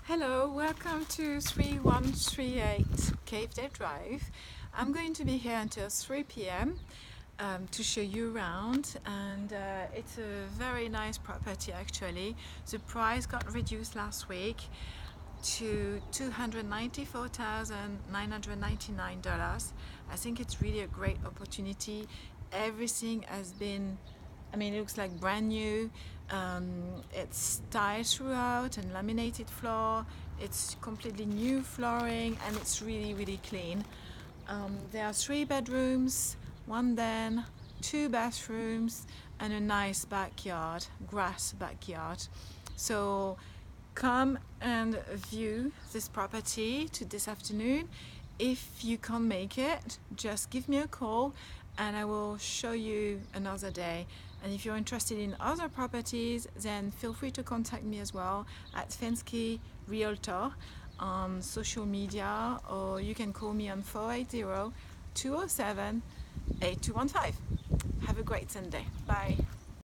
Hello, welcome to 3138 Cavedale Drive. I'm going to be here until 3 p.m. To show you around, and it's a very nice property actually. The price got reduced last week to $294,999. I think it's really a great opportunity. Everything has been, it looks like brand new. It's tiled throughout and laminated floor. It's completely new flooring and it's really clean. There are 3 bedrooms, 1 den, 2 bathrooms and a nice backyard, grass backyard. So come and view this property this afternoon. If you can't make it, just give me a call and I will show you another day. And if you're interested in other properties, then feel free to contact me as well at Fenske REALTOR on social media, or you can call me on 480-207-8215. Have a great Sunday. Bye.